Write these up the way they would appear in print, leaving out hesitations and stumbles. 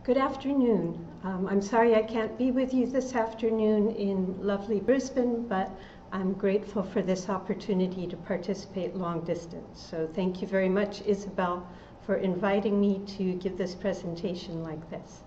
Good afternoon. I'm sorry I can't be with you this afternoon in lovely Brisbane, but I'm grateful for this opportunity to participate long distance. So thank you very much, Isabel, for inviting me to give this presentation like this.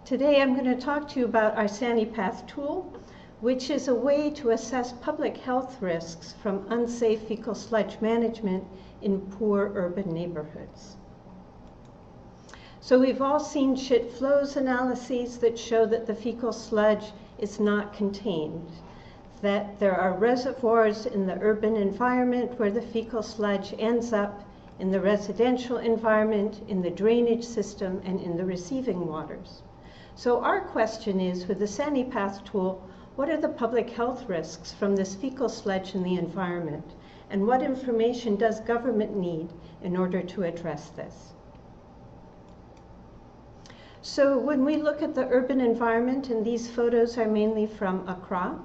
Today I'm going to talk to you about our SaniPath tool, which is a way to assess public health risks from unsafe fecal sludge management in poor urban neighborhoods. So we've all seen shit flows analyses that show that the fecal sludge is not contained, that there are reservoirs in the urban environment where the fecal sludge ends up in the residential environment, in the drainage system, and in the receiving waters. So our question is, with the SaniPath tool, what are the public health risks from this fecal sludge in the environment? And what information does government need in order to address this? So when we look at the urban environment, and these photos are mainly from Accra,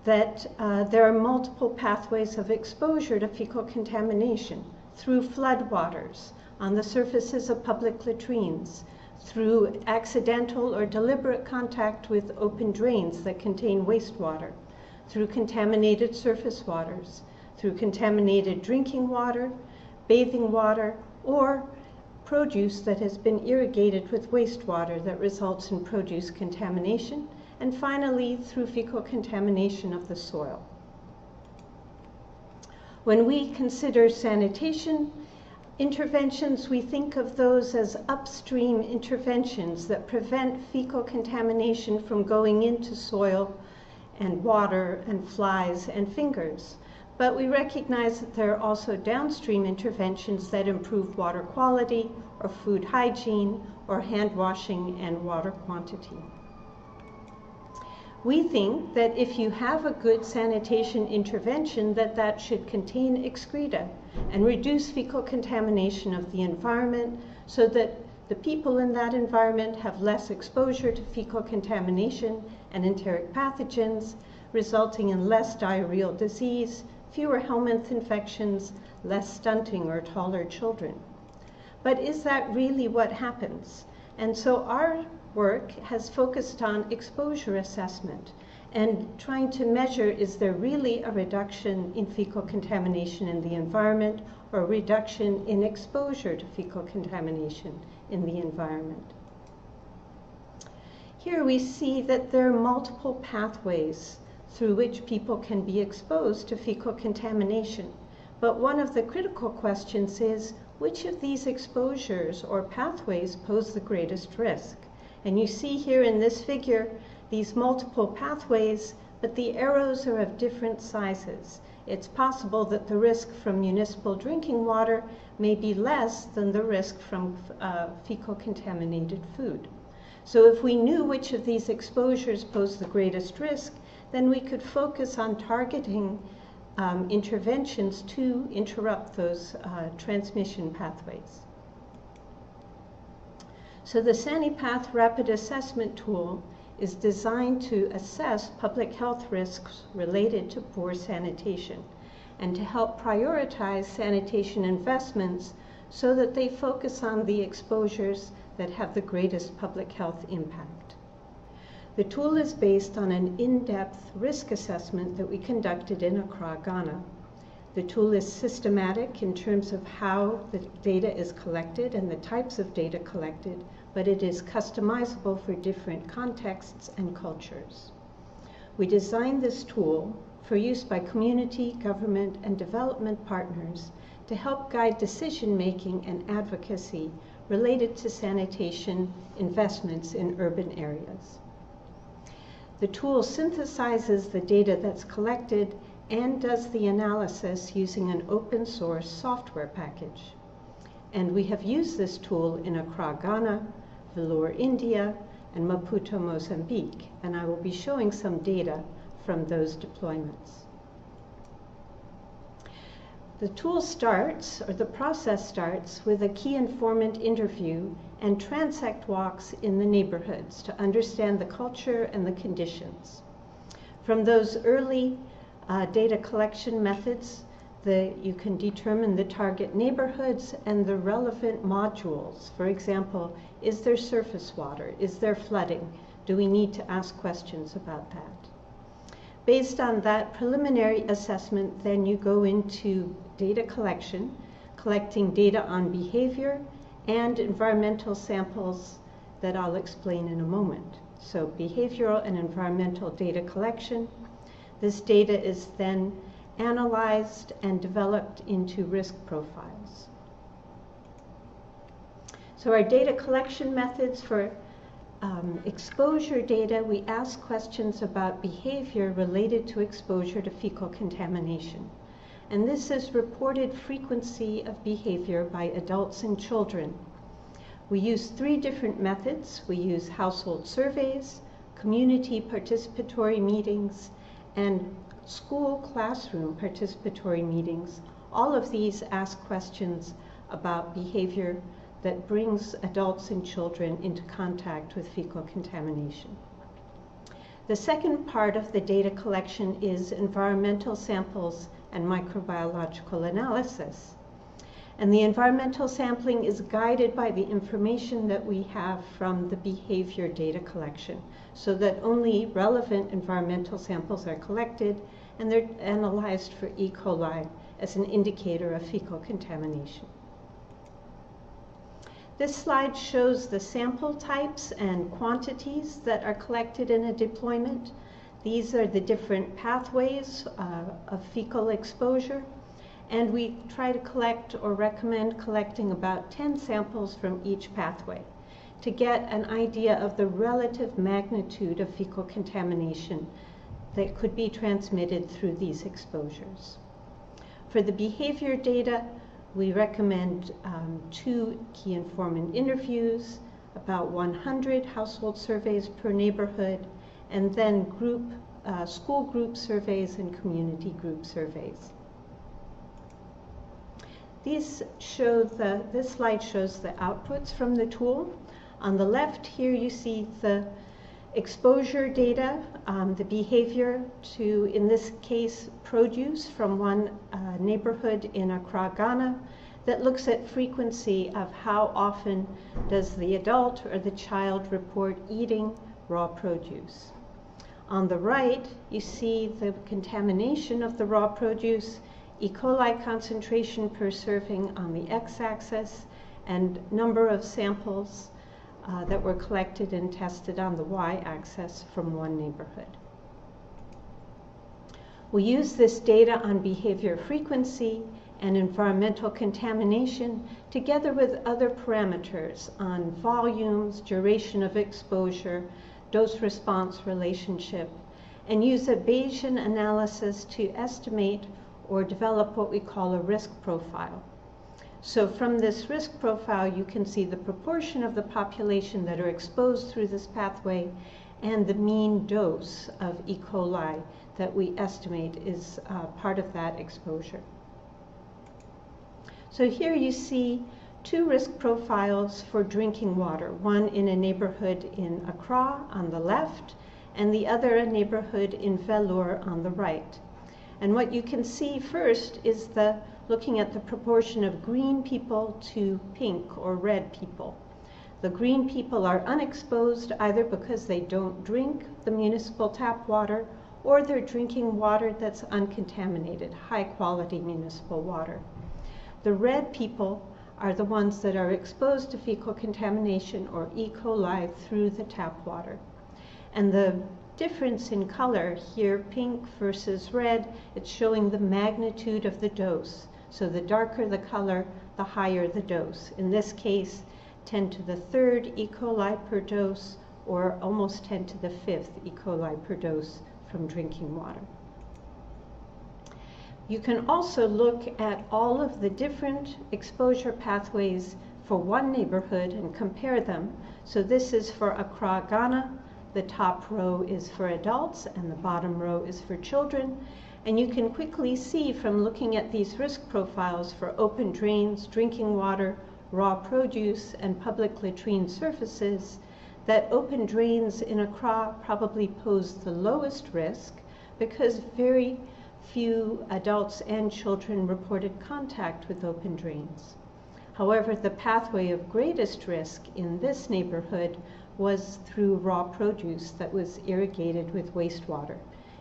that there are multiple pathways of exposure to fecal contamination through floodwaters, on the surfaces of public latrines, through accidental or deliberate contact with open drains that contain wastewater, through contaminated surface waters, through contaminated drinking water, bathing water, or produce that has been irrigated with wastewater that results in produce contamination, and finally through fecal contamination of the soil. When we consider sanitation interventions, we think of those as upstream interventions that prevent fecal contamination from going into soil and water and flies and fingers. But we recognize that there are also downstream interventions that improve water quality or food hygiene or hand washing and water quantity. We think that if you have a good sanitation intervention, that should contain excreta and reduce fecal contamination of the environment so that the people in that environment have less exposure to fecal contamination and enteric pathogens, resulting in less diarrheal disease, fewer helminth infections, less stunting or taller children. But is that really what happens? And so our work has focused on exposure assessment and trying to measure, is there really a reduction in fecal contamination in the environment or a reduction in exposure to fecal contamination in the environment? Here we see that there are multiple pathways through which people can be exposed to fecal contamination. But one of the critical questions is, which of these exposures or pathways pose the greatest risk? And you see here in this figure these multiple pathways, but the arrows are of different sizes. It's possible that the risk from municipal drinking water may be less than the risk from fecal contaminated food. So if we knew which of these exposures pose the greatest risk, then we could focus on targeting interventions to interrupt those transmission pathways. So the SaniPath Rapid Assessment Tool is designed to assess public health risks related to poor sanitation and to help prioritize sanitation investments so that they focus on the exposures that have the greatest public health impact. The tool is based on an in-depth risk assessment that we conducted in Accra, Ghana. The tool is systematic in terms of how the data is collected and the types of data collected, but it is customizable for different contexts and cultures. We designed this tool for use by community, government, and development partners to help guide decision-making and advocacy related to sanitation investments in urban areas. The tool synthesizes the data that's collected and does the analysis using an open source software package. And we have used this tool in Accra, Ghana, Vellore, India, and Maputo, Mozambique, and I will be showing some data from those deployments. The tool starts, or the process starts, with a key informant interview and transect walks in the neighborhoods to understand the culture and the conditions. From those early data collection methods, You can determine the target neighborhoods and the relevant modules. For example, is there surface water? Is there flooding? Do we need to ask questions about that? Based on that preliminary assessment, then you go into data collection, collecting data on behavior and environmental samples that I'll explain in a moment. So behavioral and environmental data collection. This data is then analyzed and developed into risk profiles. So our data collection methods for exposure data, we ask questions about behavior related to exposure to fecal contamination. And this is reported frequency of behavior by adults and children. We use 3 different methods. We use household surveys, community participatory meetings, and school classroom participatory meetings. All of these ask questions about behavior that brings adults and children into contact with fecal contamination. The second part of the data collection is environmental samples and microbiological analysis. And the environmental sampling is guided by the information that we have from the behavior data collection, so that only relevant environmental samples are collected and they're analyzed for E. coli as an indicator of fecal contamination. This slide shows the sample types and quantities that are collected in a deployment. These are the different pathways of fecal exposure. And we try to collect or recommend collecting about 10 samples from each pathway to get an idea of the relative magnitude of fecal contamination that could be transmitted through these exposures. For the behavior data, we recommend 2 key informant interviews, about 100 household surveys per neighborhood, and then school group surveys and community group surveys. This slide shows the outputs from the tool. On the left here you see the exposure data, the behavior to, in this case, produce from one neighborhood in Accra, Ghana, that looks at frequency of how often does the adult or the child report eating raw produce. On the right, you see the contamination of the raw produce, E. coli concentration per serving on the x-axis, and number of samples that were collected and tested on the y-axis from one neighborhood. We use this data on behavior frequency and environmental contamination together with other parameters on volumes, duration of exposure, dose-response relationship, and use a Bayesian analysis to estimate or develop what we call a risk profile. So from this risk profile, you can see the proportion of the population that are exposed through this pathway and the mean dose of E. coli that we estimate is part of that exposure. So here you see 2 risk profiles for drinking water, one in a neighborhood in Accra on the left, and the other a neighborhood in Velour on the right. And what you can see first is looking at the proportion of green people to pink or red people. The green people are unexposed either because they don't drink the municipal tap water or they're drinking water that's uncontaminated, high quality municipal water. The red people are the ones that are exposed to fecal contamination or E. coli through the tap water. And the difference in color here, pink versus red, it's showing the magnitude of the dose. So the darker the color, the higher the dose. In this case, 10 to the 3rd E. coli per dose, or almost 10 to the 5th E. coli per dose from drinking water. You can also look at all of the different exposure pathways for one neighborhood and compare them. So this is for Accra, Ghana. The top row is for adults and the bottom row is for children. And you can quickly see from looking at these risk profiles for open drains, drinking water, raw produce, and public latrine surfaces that open drains in Accra probably pose the lowest risk because very few adults and children reported contact with open drains. However, the pathway of greatest risk in this neighborhood was through raw produce that was irrigated with wastewater.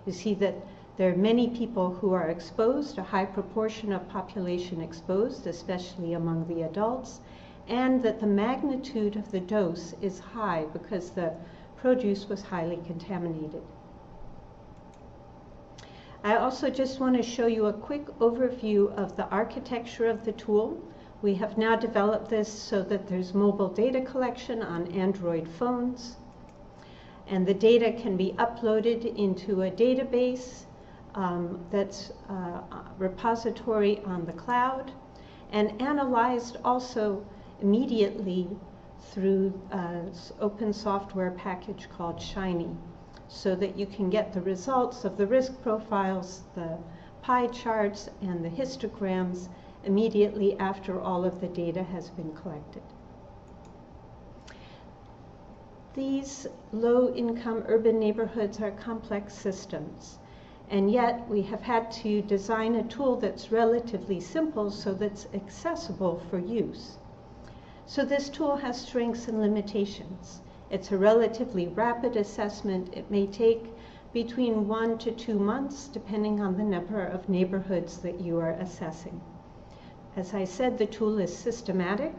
You see that there are many people who are exposed, a high proportion of population exposed, especially among the adults, and that the magnitude of the dose is high because the produce was highly contaminated. I also just want to show you a quick overview of the architecture of the tool. We have now developed this so that there's mobile data collection on Android phones, and the data can be uploaded into a database that's a repository on the cloud, and analyzed also immediately through an open software package called Shiny, so that you can get the results of the risk profiles, the pie charts, and the histograms immediately after all of the data has been collected. These low-income urban neighborhoods are complex systems, and yet we have had to design a tool that's relatively simple so that's accessible for use. So this tool has strengths and limitations. It's a relatively rapid assessment. It may take between 1 to 2 months, depending on the number of neighborhoods that you are assessing. As I said, the tool is systematic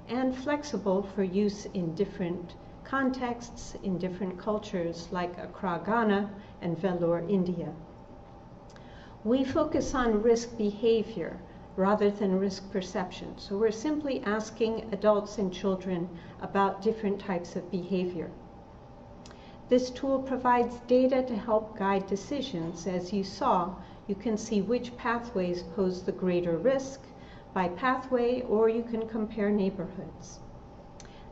and flexible for use in different contexts, in different cultures like Accra, Ghana, and Vellore, India. We focus on risk behavior rather than risk perception. So we're simply asking adults and children about different types of behavior. This tool provides data to help guide decisions. As you saw, you can see which pathways pose the greater risk by pathway, or you can compare neighborhoods.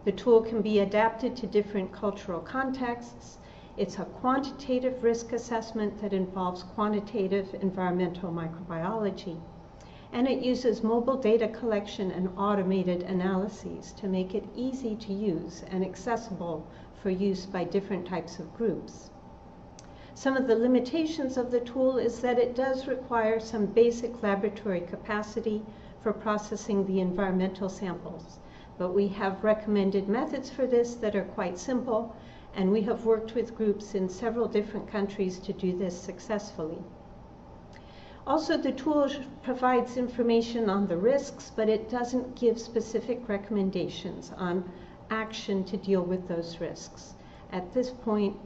The tool can be adapted to different cultural contexts. It's a quantitative risk assessment that involves quantitative environmental microbiology. And it uses mobile data collection and automated analyses to make it easy to use and accessible for use by different types of groups. Some of the limitations of the tool is that it does require some basic laboratory capacity for processing the environmental samples. But we have recommended methods for this that are quite simple, and we have worked with groups in several different countries to do this successfully. Also, the tool provides information on the risks, but it doesn't give specific recommendations on action to deal with those risks. At this point,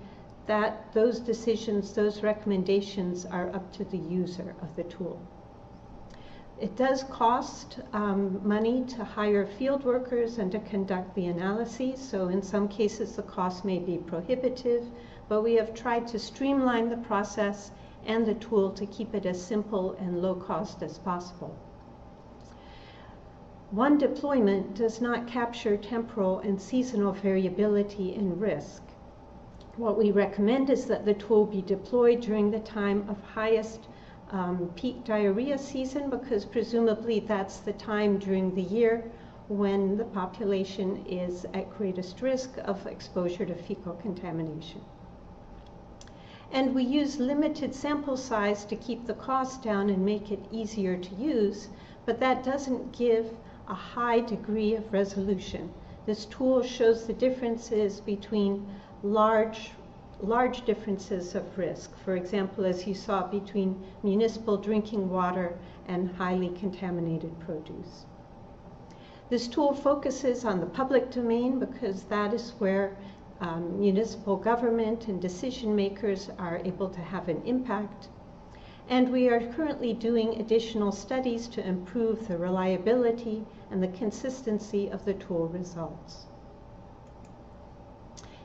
those decisions, those recommendations are up to the user of the tool. It does cost money to hire field workers and to conduct the analyses, so in some cases the cost may be prohibitive, but we have tried to streamline the process and the tool to keep it as simple and low cost as possible. One deployment does not capture temporal and seasonal variability in risk. What we recommend is that the tool be deployed during the time of highest peak diarrhea season, because presumably that's the time during the year when the population is at greatest risk of exposure to fecal contamination. And we use limited sample size to keep the cost down and make it easier to use, but that doesn't give a high degree of resolution. This tool shows the differences between large differences of risk. For example, as you saw, between municipal drinking water and highly contaminated produce. This tool focuses on the public domain because that is where municipal government and decision makers are able to have an impact. And we are currently doing additional studies to improve the reliability and the consistency of the tool results.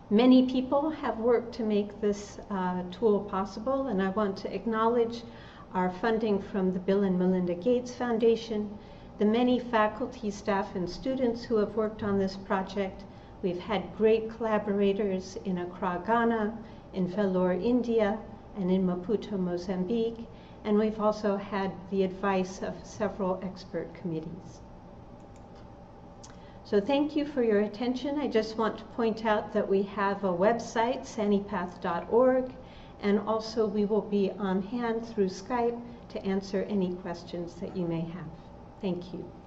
Many people have worked to make this tool possible, and I want to acknowledge our funding from the Bill and Melinda Gates Foundation, the many faculty, staff, and students who have worked on this project. We've had great collaborators in Accra, Ghana, in Vellore, India, and in Maputo, Mozambique, and we've also had the advice of several expert committees. So thank you for your attention. I just want to point out that we have a website, SaniPath.org, and also we will be on hand through Skype to answer any questions that you may have. Thank you.